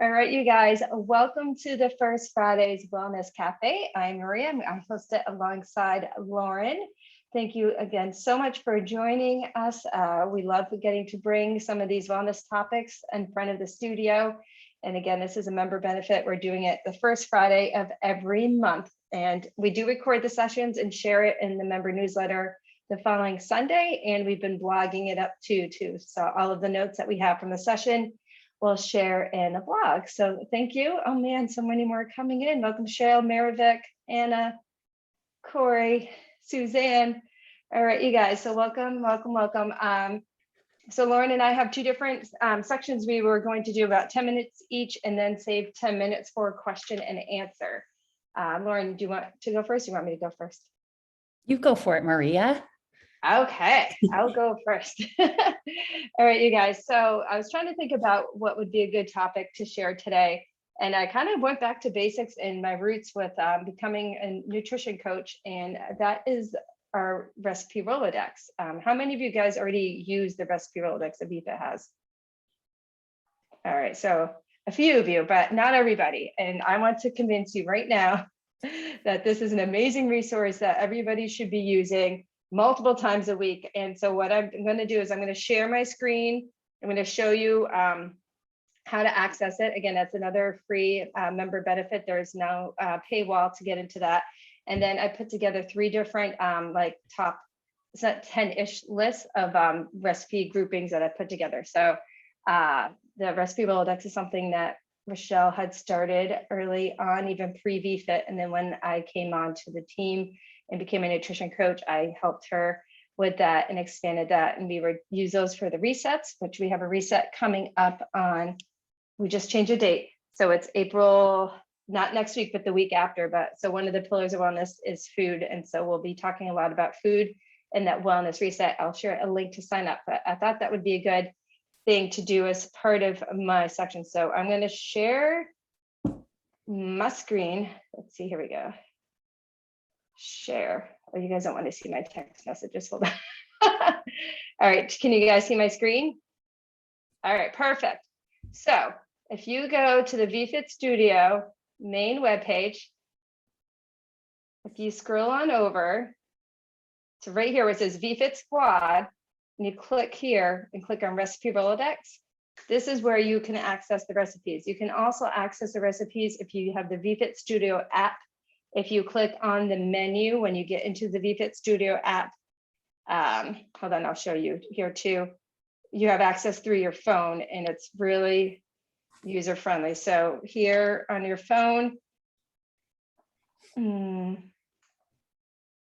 All right, you guys, welcome to the First Fridays Wellness Cafe. I'm Maria. I host it alongside Lauren. Thank you again so much for joining us. We love getting to bring some of these wellness topics in front of the studio. And again, this is a member benefit. We're doing it the first Friday of every month. And we do record the sessions and share it in the member newsletter the following Sunday. And we've been blogging it up too. So all of the notes that we have from the session we'll share in a blog. So thank you. Oh man, so many more coming in. Welcome, Cheryl, Maravik, Anna, Corey, Suzanne. All right, you guys. So welcome. So Lauren and I have two different sections. We were going to do about 10 minutes each and then save 10 minutes for question and answer. Lauren, do you want to go first? Or you want me to go first? You go for it, Maria. Okay, I'll go first. All right, you guys. So I was trying to think about what would be a good topic to share today. And I kind of went back to basics and my roots with becoming a nutrition coach. And that is our recipe Rolodex. How many of you guys already use the recipe Rolodex that VFit has? All right, so a few of you, but not everybody. And I want to convince you right now that this is an amazing resource that everybody should be using multiple times a week. And so what I'm going to do is I'm going to share my screen. I'm going to show you how to access it. Again, that's another free member benefit. There's no paywall to get into that. And then I put together three different like top, it's not 10-ish lists of recipe groupings that I put together. So the recipe Rolodex is something that Rochelle had started early on, even pre-VFit. And then when I came on to the team and became a nutrition coach, I helped her with that and expanded that. And we would use those for the resets, which we have a reset coming up on, we just changed a date. So it's April, not next week, but the week after. But so one of the pillars of wellness is food. And so we'll be talking a lot about food and that wellness reset. I'll share a link to sign up, but I thought that would be a good thing to do as part of my section. So I'm going to share my screen. Let's see, here we go. Share. Oh, you guys don't want to see my text messages. Hold on. All right, can you guys see my screen? All right, perfect. So if you go to the VFit Studio main webpage, if you scroll on over to right here where it says VFit Squad, and you click here and click on Recipe Rolodex, this is where you can access the recipes. You can also access the recipes if you have the VFit Studio app. If you click on the menu when you get into the VFit Studio app, hold on, I'll show you here too. You have access through your phone and it's really user friendly. So here on your phone,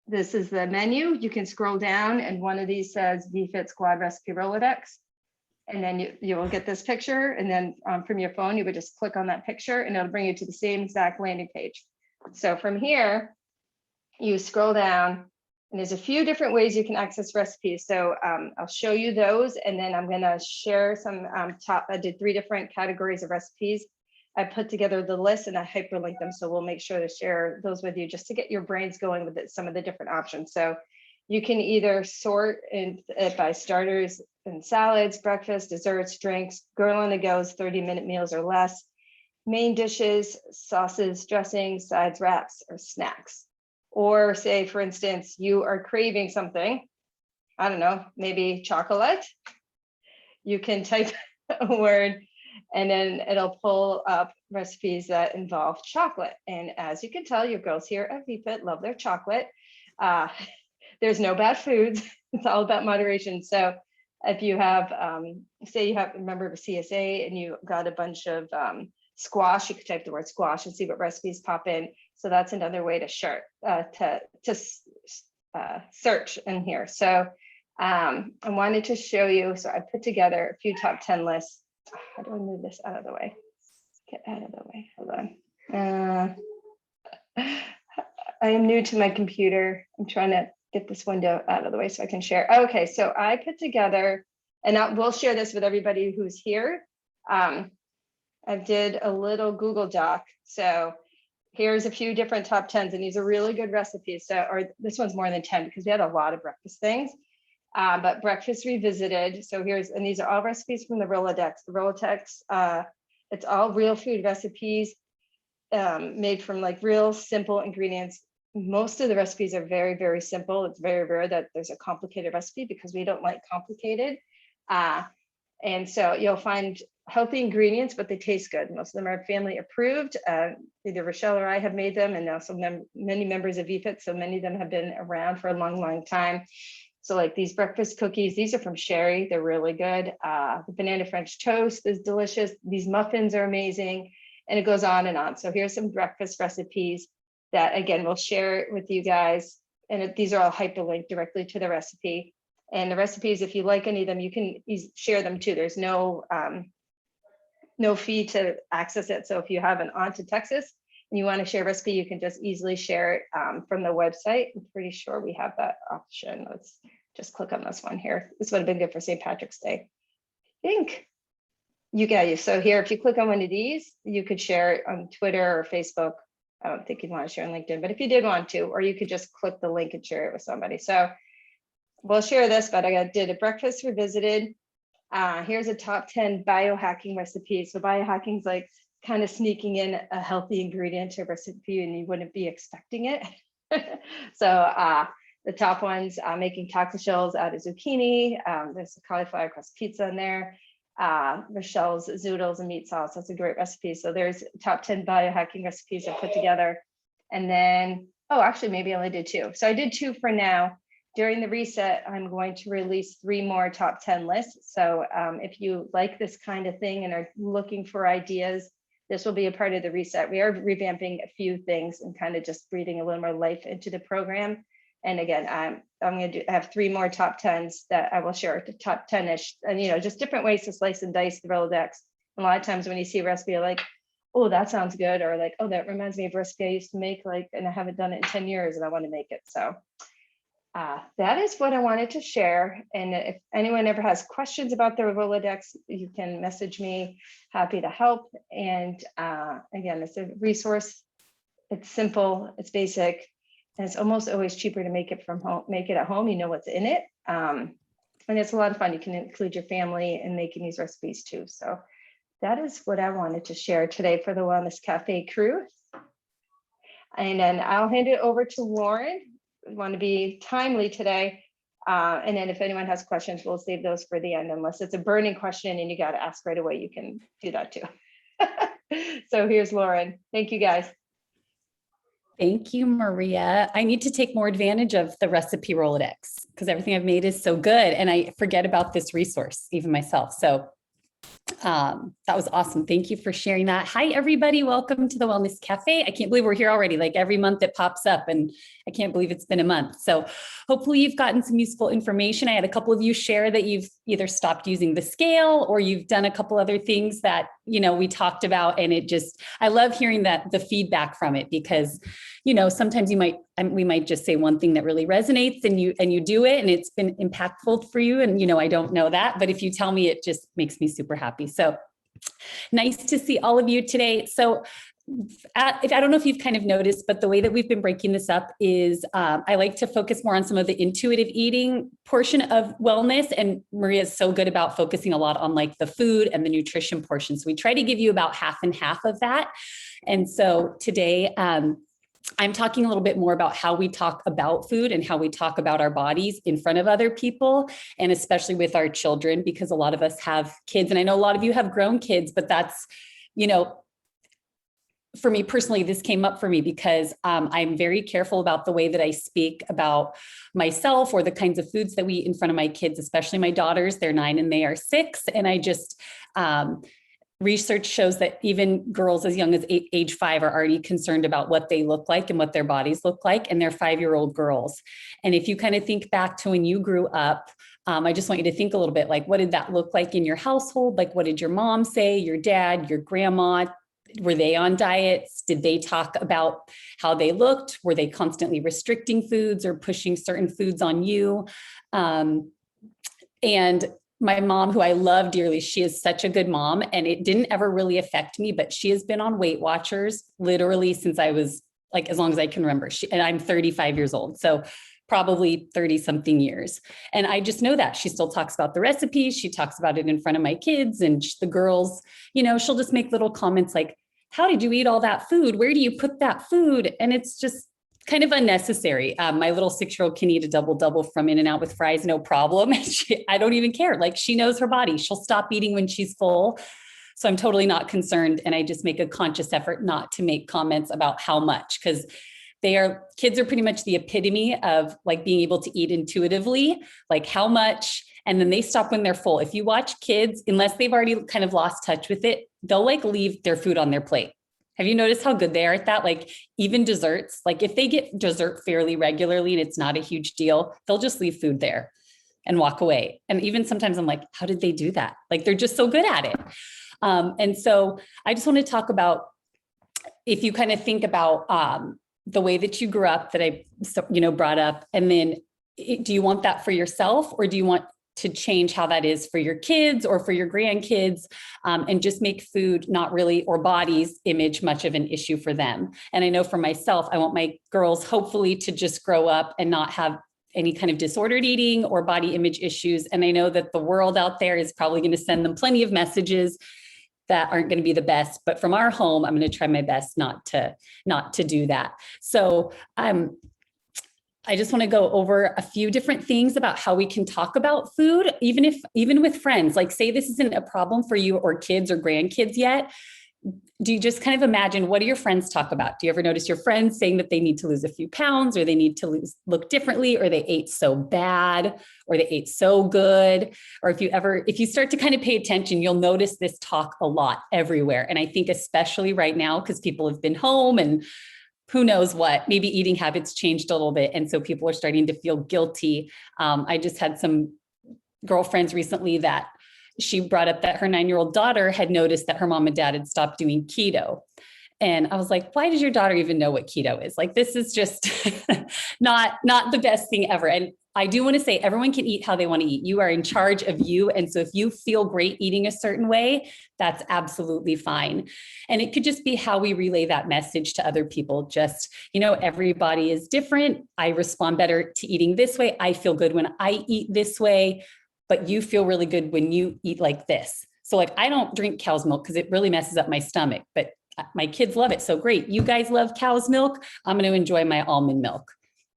this is the menu. You can scroll down and one of these says VFit Squad Recipe Rolodex. And then you will get this picture. And then from your phone, you would just click on that picture and it'll bring you to the same exact landing page. So from here, you scroll down and there's a few different ways you can access recipes. So I'll show you those. And then I'm gonna share some I did 3 different categories of recipes. I put together the list and I hyperlink them. So we'll make sure to share those with you just to get your brains going with it, some of the different options. So you can either sort it by starters and salads, breakfast, desserts, drinks, girl on the go's, 30-minute meals or less, main dishes, sauces, dressings, sides, wraps, or snacks. Or say, for instance, you are craving something, I don't know, maybe chocolate. You can type a word and then it'll pull up recipes that involve chocolate. And as you can tell, your girls here at VFit love their chocolate. There's no bad foods. It's all about moderation. So if you have, say you have a member of a CSA and you got a bunch of squash, you could type the word squash and see what recipes pop in. So that's another way to search in here. So I wanted to show you, so I put together a few top 10 lists. How do I move this out of the way? Get out of the way, hold on. I am new to my computer. I'm trying to get this window out of the way so I can share. Okay, so I put together, and we'll share this with everybody who's here. I did a little Google Doc. So here's a few different top 10s, and these are really good recipes. So, or this one's more than 10 because we had a lot of breakfast things, but breakfast revisited. So and these are all recipes from the Rolodex. The Rolodex It's all real food recipes made from like real simple ingredients. Most of the recipes are very, very simple. It's very rare that there's a complicated recipe because we don't like complicated. And so you'll find healthy ingredients, but they taste good. Most of them are family approved. Either Rochelle or I have made them, and also many members of VFit. So many of them have been around for a long, long time. So like these breakfast cookies, these are from Sherry. They're really good. The banana French toast is delicious. These muffins are amazing, and it goes on and on. So here's some breakfast recipes that, again, we'll share with you guys. And these are all hyperlinked directly to the recipe. And the recipes, if you like any of them, you can share them too. There's no fee to access it. So if you have an aunt to Texas and you want to share a recipe, you can just easily share it from the website. I'm pretty sure we have that option. Let's just click on this one here. This would have been good for St. Patrick's Day. I think you guys, so here, if you click on one of these, you could share it on Twitter or Facebook. I don't think you'd want to share on LinkedIn, but if you did want to, or you could just click the link and share it with somebody. So we'll share this, but I did a breakfast revisited. Here's a top 10 biohacking recipes. So biohacking is like kind of sneaking in a healthy ingredient to a recipe and you wouldn't be expecting it. So the top ones, making taco shells out of zucchini. There's a cauliflower crust pizza in there. Rochelle's zoodles and meat sauce. That's a great recipe. So there's top 10 biohacking recipes I put together. And then, oh, actually, maybe I only did 2. So I did 2 for now. During the reset, I'm going to release 3 more top 10 lists. So if you like this kind of thing and are looking for ideas, this will be a part of the reset. We are revamping a few things and kind of just breathing a little more life into the program. And again, I'm going to have 3 more top 10s that I will share, the top 10-ish, and just different ways to slice and dice the Rolodex. A lot of times when you see a recipe, you're like, oh, that sounds good, or like, oh, that reminds me of a recipe I used to make, like, and I haven't done it in 10 years, and I want to make it. So that is what I wanted to share. And if anyone ever has questions about the Rolodex, you can message me. Happy to help. And again, it's a resource. It's simple. It's basic. And it's almost always cheaper to make it from home, make it at home. You know what's in it. And it's a lot of fun. You can include your family in making these recipes too. So that is what I wanted to share today for the Wellness Cafe crew. And then I'll hand it over to Lauren. We want to be timely today. And then if anyone has questions, we'll save those for the end, unless it's a burning question and you got to ask right away, you can do that too. So here's Lauren. Thank you, guys. Thank you, Maria. I need to take more advantage of the recipe Rolodex because everything I've made is so good. And I forget about this resource, even myself. So that was awesome. Thank you for sharing that. Hi, everybody. Welcome to the Wellness Cafe. I can't believe we're here already. Like every month it pops up and I can't believe it's been a month. So hopefully you've gotten some useful information. I had a couple of you share that you've either stopped using the scale or you've done a couple other things that, we talked about. And I love hearing that the feedback from it because, sometimes we might just say one thing that really resonates and you do it and it's been impactful for you. And, I don't know that, but if you tell me, it just makes me super happy. So nice to see all of you today. So I don't know if you've kind of noticed, but the way that we've been breaking this up is I like to focus more on some of the intuitive eating portion of wellness. And Maria is so good about focusing a lot on like the food and the nutrition portion. So we try to give you about half and half of that. And so today, I'm talking a little bit more about how we talk about food and how we talk about our bodies in front of other people, and especially with our children, because a lot of us have kids. And I know a lot of you have grown kids, but that's, for me personally, this came up for me because I'm very careful about the way that I speak about myself or the kinds of foods that we eat in front of my kids, especially my daughters. They're 9 and they are 6. And I just, research shows that even girls as young as age 5 are already concerned about what they look like and what their bodies look like, and they're 5-year-old girls. And if you kind of think back to when you grew up, I just want you to think a little bit like, what did that look like in your household? Like, what did your mom say, your dad, your grandma? Were they on diets? Did they talk about how they looked? Were they constantly restricting foods or pushing certain foods on you? And my mom, who I love dearly, she is such a good mom, and it didn't ever really affect me, but she has been on Weight Watchers literally since I was like, as long as I can remember. And I'm 35 years old. So probably 30 something years. And I just know that she still talks about the recipes. She talks about it in front of my kids and the girls, she'll just make little comments like, how did you eat all that food? Where do you put that food? And it's just kind of unnecessary. My little 6-year-old can eat a double from In-N-Out with fries, no problem. I don't even care. Like, she knows her body. She'll stop eating when she's full. So I'm totally not concerned. And I just make a conscious effort not to make comments about how much, because kids are pretty much the epitome of like being able to eat intuitively, like how much, and then they stop when they're full. If you watch kids, unless they've already kind of lost touch with it, they'll like leave their food on their plate. Have you noticed how good they are at that? Like even desserts, like if they get dessert fairly regularly and it's not a huge deal, they'll just leave food there and walk away. And even sometimes I'm like, how did they do that? Like they're just so good at it. And so I just want to talk about, if you kind of think about the way that you grew up that I, brought up, and then do you want that for yourself, or do you want to change how that is for your kids or for your grandkids, and just make food not really, or body's image, much of an issue for them? And I know for myself, I want my girls hopefully to just grow up and not have any kind of disordered eating or body image issues. And I know that the world out there is probably going to send them plenty of messages that aren't going to be the best, but from our home, I'm going to try my best not to do that. So I just want to go over a few different things about how we can talk about food, even with friends. Like, say this isn't a problem for you or kids or grandkids yet. Do you just kind of imagine, what do your friends talk about? Do you ever notice your friends saying that they need to lose a few pounds, or they need to look differently, or they ate so bad, or they ate so good? Or if you start to kind of pay attention, you'll notice this talk a lot everywhere. And I think especially right now, because people have been home and who knows what, maybe eating habits changed a little bit. And so people are starting to feel guilty. I just had some girlfriends recently that she brought up that her 9-year-old daughter had noticed that her mom and dad had stopped doing keto. And I was like, why does your daughter even know what keto is? Like, this is just not the best thing ever. And I do want to say, everyone can eat how they want to eat. You are in charge of you. And so if you feel great eating a certain way, that's absolutely fine. And it could just be how we relay that message to other people. Just, everybody is different. I respond better to eating this way. I feel good when I eat this way, but you feel really good when you eat like this. So like, I don't drink cow's milk because it really messes up my stomach, but my kids love it. So great. You guys love cow's milk. I'm going to enjoy my almond milk.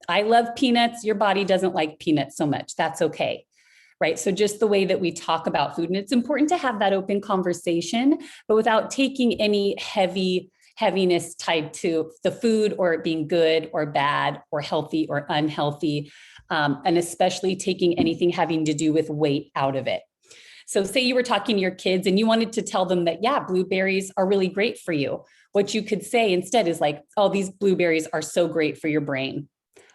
I love peanuts. Your body doesn't like peanuts so much. That's okay. Right. So just the way that we talk about food, and it's important to have that open conversation, but without taking any heaviness tied to the food, or it being good or bad or healthy or unhealthy. And especially taking anything having to do with weight out of it. So say you were talking to your kids and you wanted to tell them that, yeah, blueberries are really great for you. What you could say instead is like, oh, these blueberries are so great for your brain.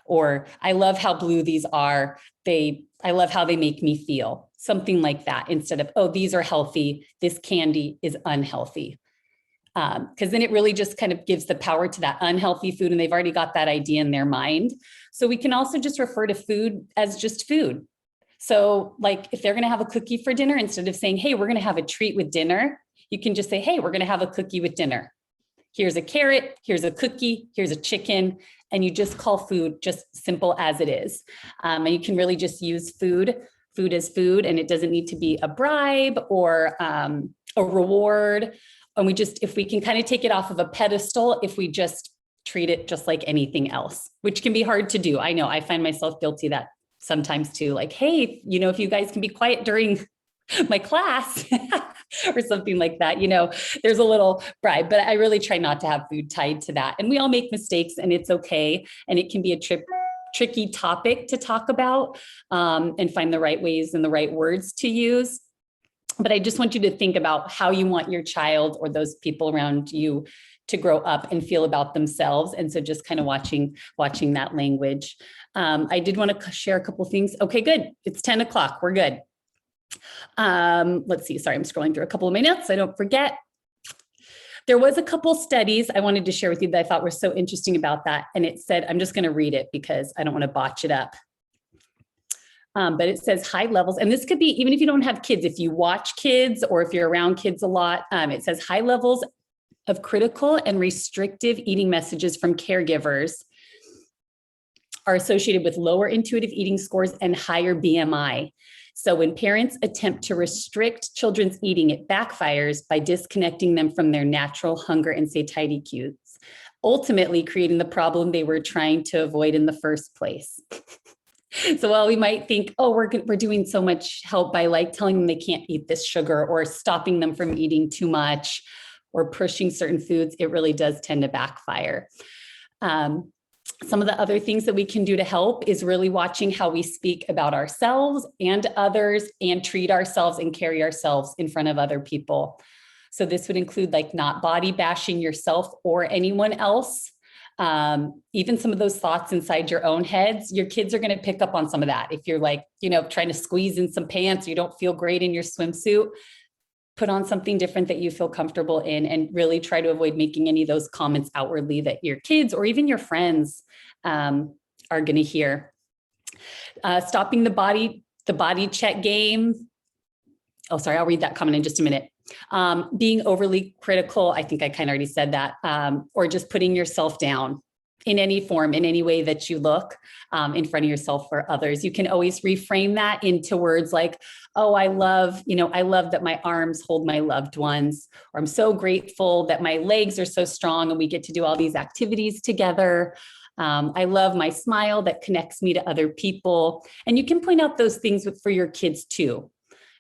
Or I love how blue these are. I love how they make me feel. Something like that, instead of, oh, these are healthy. This candy is unhealthy. Because then it really just kind of gives the power to that unhealthy food, and they've already got that idea in their mind. So we can also just refer to food as just food. So like if they're going to have a cookie for dinner, instead of saying, hey, we're going to have a treat with dinner, you can just say, hey, we're going to have a cookie with dinner. Here's a carrot, here's a cookie, here's a chicken, and you just call food just simple as it is. And you can really just use food as food, and it doesn't need to be a bribe or a reward. And if we can kind of take it off of a pedestal, if we just treat it just like anything else, which can be hard to do. I know I find myself guilty that sometimes too, like, hey, if you guys can be quiet during my class or something like that, there's a little bribe, but I really try not to have food tied to that. And we all make mistakes, and it's okay. And it can be a tricky topic to talk about, and find the right ways and the right words to use. But I just want you to think about how you want your child or those people around you to grow up and feel about themselves. And so just kind of watching that language. I did want to share a couple of things. Okay, good. It's 10 o'clock. We're good. Let's see. Sorry, I'm scrolling through a couple of my notes. I don't forget. There was a couple studies I wanted to share with you that I thought were so interesting about that. And it said, I'm just going to read it because I don't want to botch it up. But it says high levels, and this could be even if you don't have kids, if you watch kids or if you're around kids a lot, it says high levels of critical and restrictive eating messages from caregivers are associated with lower intuitive eating scores and higher BMI. So when parents attempt to restrict children's eating, it backfires by disconnecting them from their natural hunger and satiety cues, ultimately creating the problem they were trying to avoid in the first place. So while we might think, oh, we're doing so much help by like telling them they can't eat this sugar or stopping them from eating too much or pushing certain foods, it really does tend to backfire. Some of the other things that we can do to help is really watching how we speak about ourselves and others and treat ourselves and carry ourselves in front of other people. So this would include like not body bashing yourself or anyone else. Even some of those thoughts inside your own heads, your kids are going to pick up on some of that. If you're like, trying to squeeze in some pants, you don't feel great in your swimsuit, put on something different that you feel comfortable in, and really try to avoid making any of those comments outwardly that your kids or even your friends are going to hear. Stopping the body check game. Oh, sorry, I'll read that comment in just a minute. Being overly critical, I think I kind of already said that, or just putting yourself down in any form, in any way that you look in front of yourself or others. You can always reframe that into words like, oh, I love that my arms hold my loved ones, or I'm so grateful that my legs are so strong and we get to do all these activities together. I love my smile that connects me to other people. And you can point out those things for your kids too,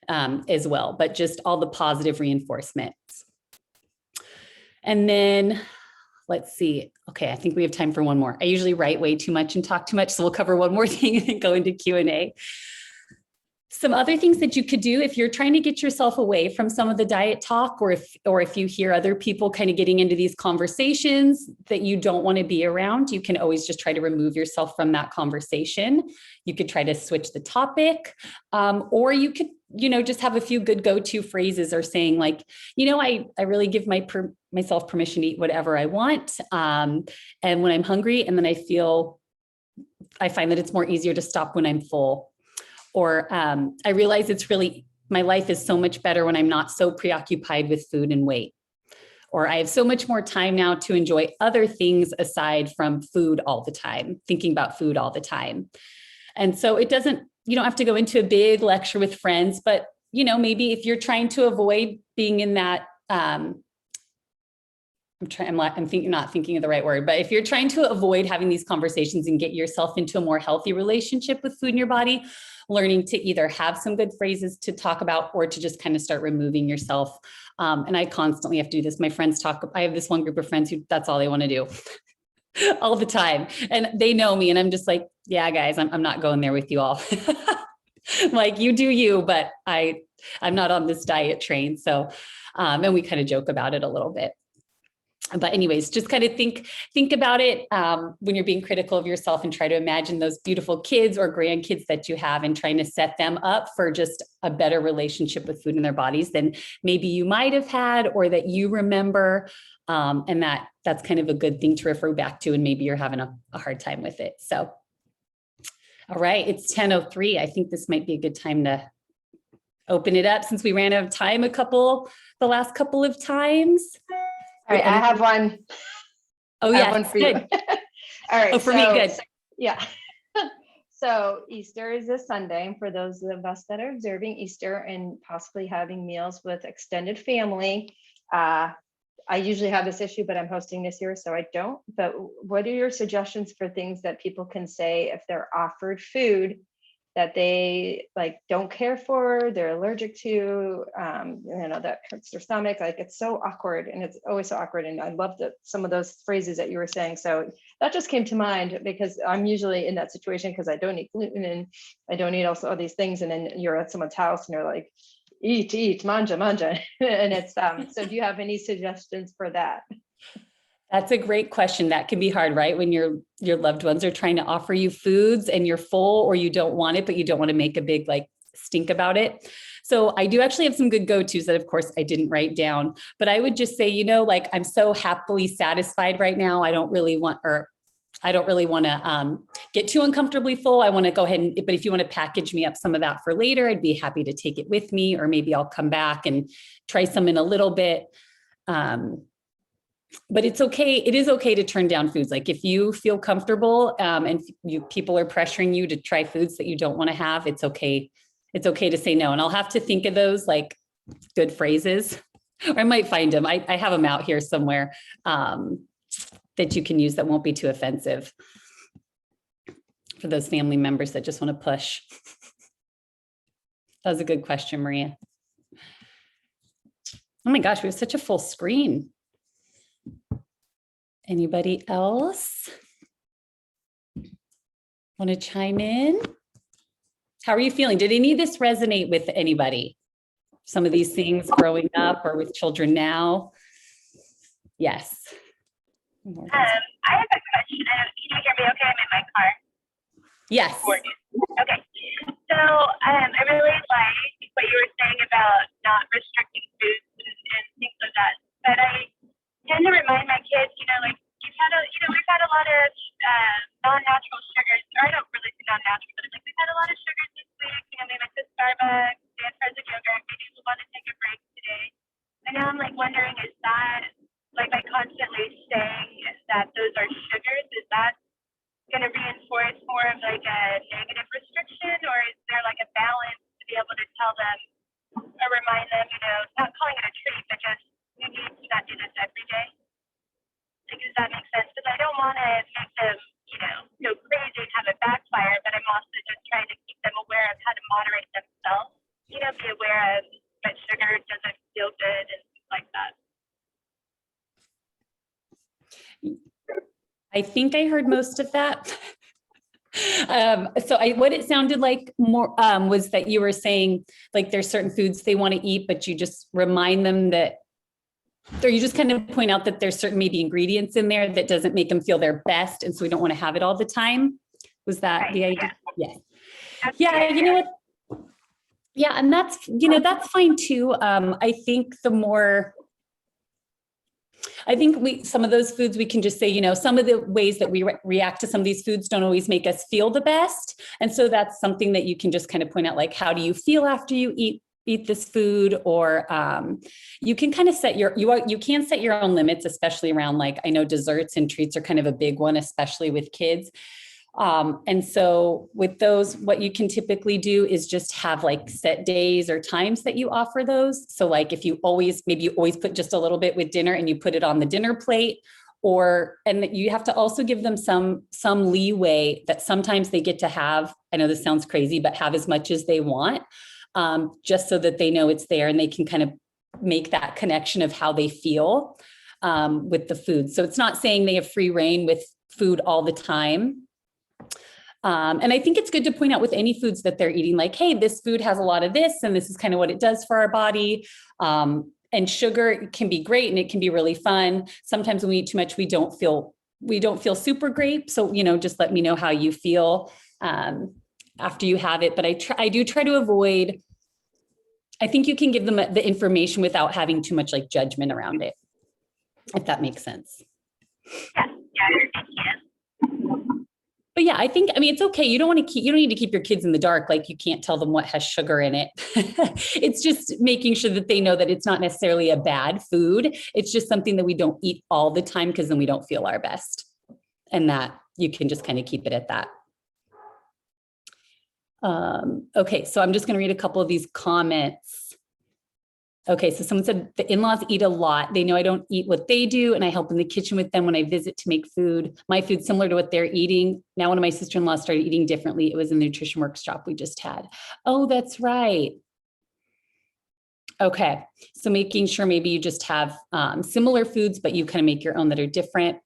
as well, but just all the positive reinforcements. And then let's see. Okay, I think we have time for one more. I usually write way too much and talk too much, so we'll cover one more thing and then go into Q&A. Some other things that you could do if you're trying to get yourself away from some of the diet talk, or if you hear other people kind of getting into these conversations that you don't want to be around, you can always just try to remove yourself from that conversation. You could try to switch the topic, or you could, just have a few good go-to phrases, or saying like, I really give myself permission to eat whatever I want. And when I'm hungry, and then I find that it's more easier to stop when I'm full. Or I realize my life is so much better when I'm not so preoccupied with food and weight. Or I have so much more time now to enjoy other things aside from food all the time, thinking about food all the time. And so you don't have to go into a big lecture with friends, but, maybe if you're trying to avoid being in that, I'm not thinking of the right word, but if you're trying to avoid having these conversations and get yourself into a more healthy relationship with food in your body, learning to either have some good phrases to talk about, or to just kind of start removing yourself. And I constantly have to do this. My friends I have this one group of friends who that's all they want to do all the time. And they know me, and I'm just like, yeah, guys, I'm not going there with you all. Like, you do you, but I'm not on this diet train. So, and we kind of joke about it a little bit. But anyways, just kind of think about it when you're being critical of yourself, and try to imagine those beautiful kids or grandkids that you have, and trying to set them up for just a better relationship with food in their bodies than maybe you might have had, or that you remember. And that's kind of a good thing to refer back to, and maybe you're having a hard time with it. So, all right, it's 10:03. I think this might be a good time to open it up, since we ran out of time the last couple of times. All right, I have one. Oh, yeah. One for you. All right. Oh, for me, good. Yeah. So Easter is this Sunday. And for those of us that are observing Easter and possibly having meals with extended family, I usually have this issue, but I'm hosting this year, so I don't. But what are your suggestions for things that people can say if they're offered food that they don't care for, they're allergic to, that hurts their stomach? Like, it's so awkward, and it's always so awkward. And I love some of those phrases that you were saying. So that just came to mind, because I'm usually in that situation because I don't eat gluten and I don't eat also all these things. And then you're at someone's house and they're like, eat, manja. And it's, so do you have any suggestions for that? That's a great question. That can be hard, right? When your loved ones are trying to offer you foods and you're full, or you don't want it, but you don't want to make a big stink about it. So I do actually have some good go-tos that, of course, I didn't write down, but I would just say, I'm so happily satisfied right now. I don't really want to get too uncomfortably full. I want to go ahead but if you want to package me up some of that for later, I'd be happy to take it with me, or maybe I'll come back and try some in a little bit. but it's okay. It is okay to turn down foods. Like if you feel comfortable and people are pressuring you to try foods that you don't want to have, it's okay. It's okay to say no. And I'll have to think of those like good phrases, or I might find them. I have them out here somewhere that you can use that won't be too offensive for those family members that just want to push. That was a good question, Maria. Oh my gosh, we have such a full screen. Anybody else want to chime in? How are you feeling? Did any of this resonate with anybody? Some of these things growing up or with children now? Yes. I have a question. Can you hear me okay? I'm in my car. Yes. Okay. So I really like what you were saying about not restricting foods and things like that. But I tend to remind my kids, like we've had a lot of non-natural sugars. Or I don't really say non-natural, but like we've had a lot of sugars this week. We went to Starbucks, we had frozen yogurt. Maybe we want to take a break today. And now I'm like wondering, is that like by constantly saying that those are sugars, is that going to reinforce more of like a negative restriction, or is there like a balance to be able to tell them or remind them, not calling it a treat, but just you need to not do this every day? Like, does that make sense? Because I don't want to make them, go crazy and have it backfire, but I'm also just trying to keep them aware of how to moderate themselves, be aware of that sugar doesn't feel good and things like that. I think I heard most of that. What it sounded like more was that you were saying like there's certain foods they want to eat, but you just remind them that, or you just kind of point out that there's certain maybe ingredients in there that doesn't make them feel their best. And so we don't want to have it all the time. Was that right, the idea? Yeah. Yeah. You know what? Yeah. And that's, that's fine too. I think some of those foods we can just say, some of the ways that we react to some of these foods don't always make us feel the best. And so that's something that you can just kind of point out, like, how do you feel after you eat this food? Or you can kind of you can set your own limits, especially around, like, I know desserts and treats are kind of a big one, especially with kids. And so with those, what you can typically do is just have like set days or times that you offer those. So like if maybe you always put just a little bit with dinner and you put it on the dinner plate, and you have to also give them some leeway that sometimes they get to have, I know this sounds crazy, but have as much as they want, just so that they know it's there and they can kind of make that connection of how they feel with the food. So it's not saying they have free reign with food all the time. And I think it's good to point out with any foods that they're eating, like, hey, this food has a lot of this, and this is kind of what it does for our body. And sugar can be great and it can be really fun. Sometimes when we eat too much, we don't feel super great. So, just let me know how you feel after you have it. But I do try to avoid, I think you can give them the information without having too much like judgment around it, if that makes sense. Yeah. But yeah, it's okay. You don't need to keep your kids in the dark. Like you can't tell them what has sugar in it. It's just making sure that they know that it's not necessarily a bad food. It's just something that we don't eat all the time because then we don't feel our best. And that you can just kind of keep it at that. Okay, so I'm just going to read a couple of these comments. Okay, so someone said the in-laws eat a lot. They know I don't eat what they do, and I help in the kitchen with them when I visit to make my food similar to what they're eating. Now one of my sister-in-laws started eating differently. It was a nutrition workshop we just had. Oh, that's right. Okay, so making sure maybe you just have similar foods, but you kind of make your own that are different.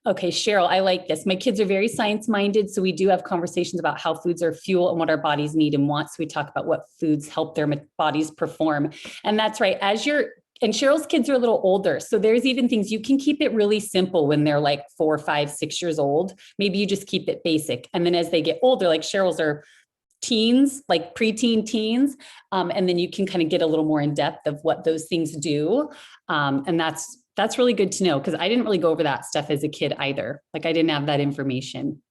Okay, Cheryl, I like this. My kids are very science-minded, so we do have conversations about how foods are fuel and what our bodies need and want. So we talk about what foods help their bodies perform. And that's right. And Cheryl's kids are a little older, so there's even things you can keep it really simple when they're like 4, 5, 6 years old. Maybe you just keep it basic. And then as they get older, like Cheryl's are teens, like preteen teens. And then you can kind of get a little more in depth of what those things do. And that's really good to know, because I didn't really go over that stuff as a kid either. Like I didn't have that information.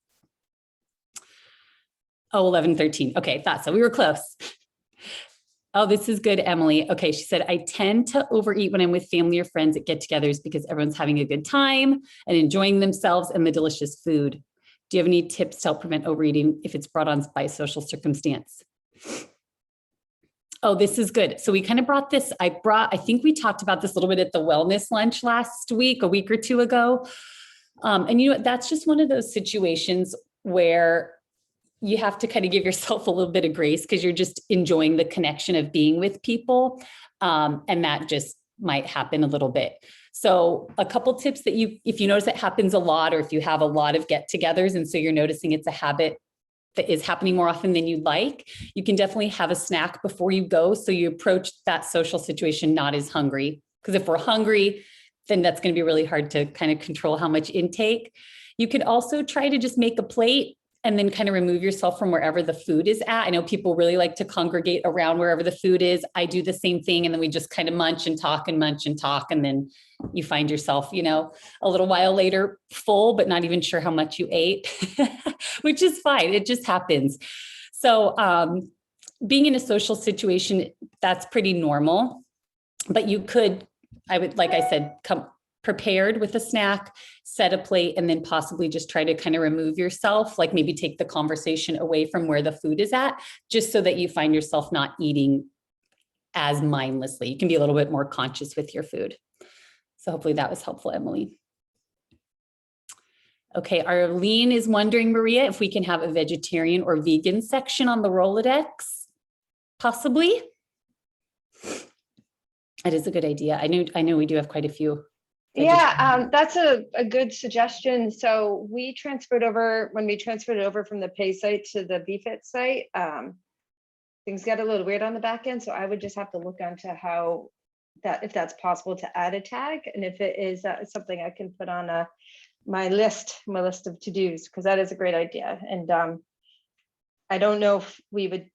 Oh, 11, 13. Okay, thought so. We were close. Oh, this is good, Emily. Okay, she said, I tend to overeat when I'm with family or friends at get-togethers because everyone's having a good time and enjoying themselves and the delicious food. Do you have any tips to help prevent overeating if it's brought on by social circumstance? Oh, this is good. So we kind of brought this, I think we talked about this a little bit at the wellness lunch last week, a week or two ago. And you know what, that's just one of those situations where you have to kind of give yourself a little bit of grace because you're just enjoying the connection of being with people. And that just might happen a little bit. So a couple tips that if you notice it happens a lot, or if you have a lot of get-togethers, and so you're noticing it's a habit that is happening more often than you'd like, you can definitely have a snack before you go. So you approach that social situation not as hungry, because if we're hungry, then that's going to be really hard to kind of control how much intake. You could also try to just make a plate and then kind of remove yourself from wherever the food is at. I know people really like to congregate around wherever the food is. I do the same thing. And then we just kind of munch and talk and munch and talk. And then you find yourself, a little while later full, but not even sure how much you ate, which is fine. It just happens. So being in a social situation, that's pretty normal, but you could, like I said, come prepared with a snack, set a plate, and then possibly just try to kind of remove yourself, like maybe take the conversation away from where the food is at, just so that you find yourself not eating as mindlessly. You can be a little bit more conscious with your food. So hopefully that was helpful, Emily. Okay, Arlene is wondering, Maria, if we can have a vegetarian or vegan section on the Rolodex, possibly. That is a good idea. I know we do have quite a few. Yeah, that's a good suggestion. So when we transferred over from the pay site to the VFit site, things got a little weird on the back end. So I would just have to look onto if that's possible to add a tag. And if it is, that is something I can put on my list of to-dos, because that is a great idea. And I don't know if we would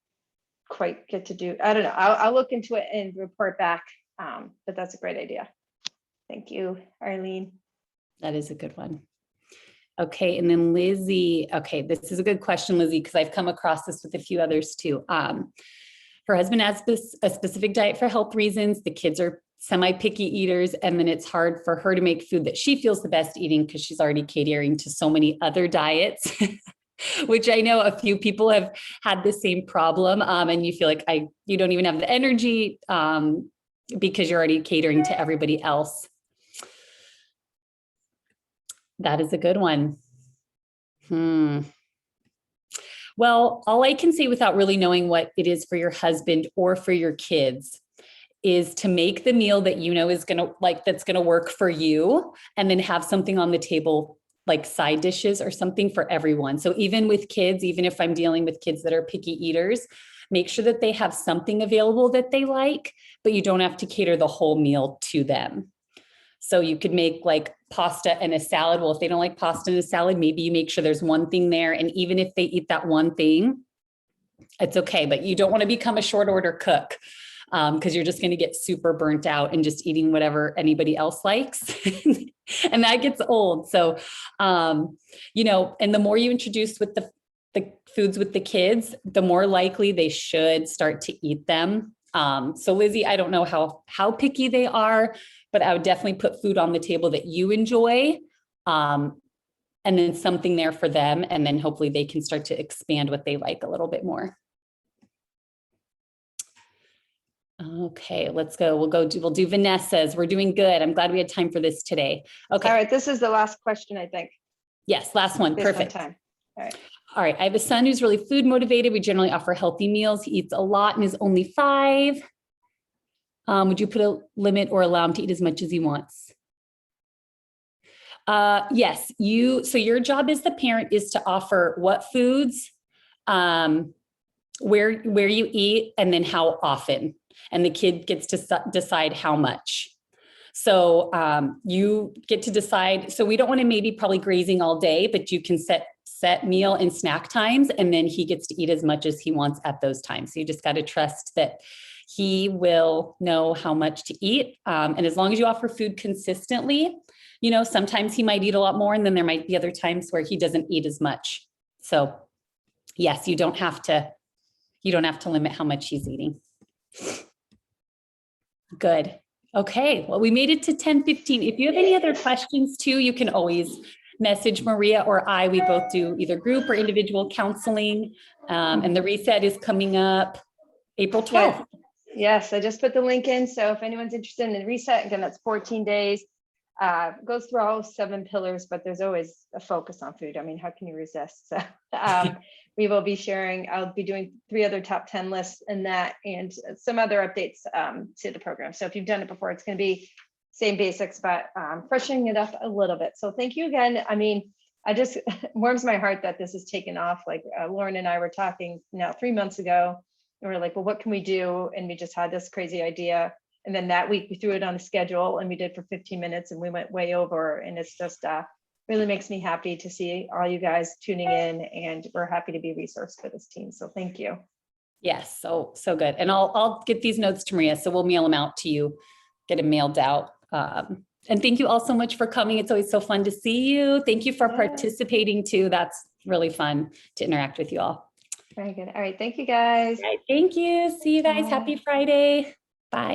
quite get to do, I don't know. I'll look into it and report back. But that's a great idea. Thank you, Arlene. That is a good one. Okay, and then Lizzie. Okay, this is a good question, Lizzie, because I've come across this with a few others too. Her husband has a specific diet for health reasons. The kids are semi-picky eaters, and then it's hard for her to make food that she feels the best eating because she's already catering to so many other diets, which I know a few people have had the same problem. And you feel like you don't even have the energy because you're already catering to everybody else. That is a good one. Well, all I can say without really knowing what it is for your husband or for your kids is to make the meal that is that's going to work for you, and then have something on the table like side dishes or something for everyone. So even with kids, even if I'm dealing with kids that are picky eaters, make sure that they have something available that they like, but you don't have to cater the whole meal to them. So you could make like pasta and a salad. Well, if they don't like pasta and a salad, maybe you make sure there's one thing there. And even if they eat that one thing, it's okay. But you don't want to become a short order cook because you're just going to get super burnt out and just eating whatever anybody else likes. And that gets old. So, and the more you introduce with the foods with the kids, the more likely they should start to eat them. So Lizzie, I don't know how picky they are, but I would definitely put food on the table that you enjoy, and then something there for them. And then hopefully they can start to expand what they like a little bit more. Okay, let's go. We'll do Vanessa's. We're doing good. I'm glad we had time for this today. Okay. All right. This is the last question, I think. Yes. Last one. Perfect. Time. All right. All right. I have a son who's really food motivated. We generally offer healthy meals. He eats a lot and is only 5. Would you put a limit or allow him to eat as much as he wants? Yes. So your job as the parent is to offer what foods, where you eat, and then how often. And the kid gets to decide how much. So you get to decide. So we don't want to probably grazing all day, but you can set meal and snack times, and then he gets to eat as much as he wants at those times. So you just got to trust that he will know how much to eat. And as long as you offer food consistently, sometimes he might eat a lot more, and then there might be other times where he doesn't eat as much. So yes, you don't have to limit how much he's eating. Good. Okay. Well, we made it to 10:15. If you have any other questions too, you can always message Maria or I. We both do either group or individual counseling. And the reset is coming up April 12th. Yes, I just put the link in. So if anyone's interested in the reset, again, that's 14 days. Goes through all 7 pillars, but there's always a focus on food. I mean, how can you resist? So we will be sharing, I'll be doing 3 other top 10 lists in that and some other updates to the program. So if you've done it before, it's going to be same basics, but freshening it up a little bit. So thank you again. I mean, it warms my heart that this has taken off. Like Lauren and I were talking now 3 months ago, and we're like, well, what can we do? And we just had this crazy idea. And then that week we threw it on a schedule and we did for 15 minutes and we went way over. And it's just really makes me happy to see all you guys tuning in, and we're happy to be a resource for this team. So thank you. Yes. So good. And I'll get these notes to Maria. So we'll mail them out to you, get them mailed out. And thank you all so much for coming. It's always so fun to see you. Thank you for participating too. That's really fun to interact with you all. Very good. All right. Thank you guys. All right, thank you. See you guys. Bye. Happy Friday. Bye.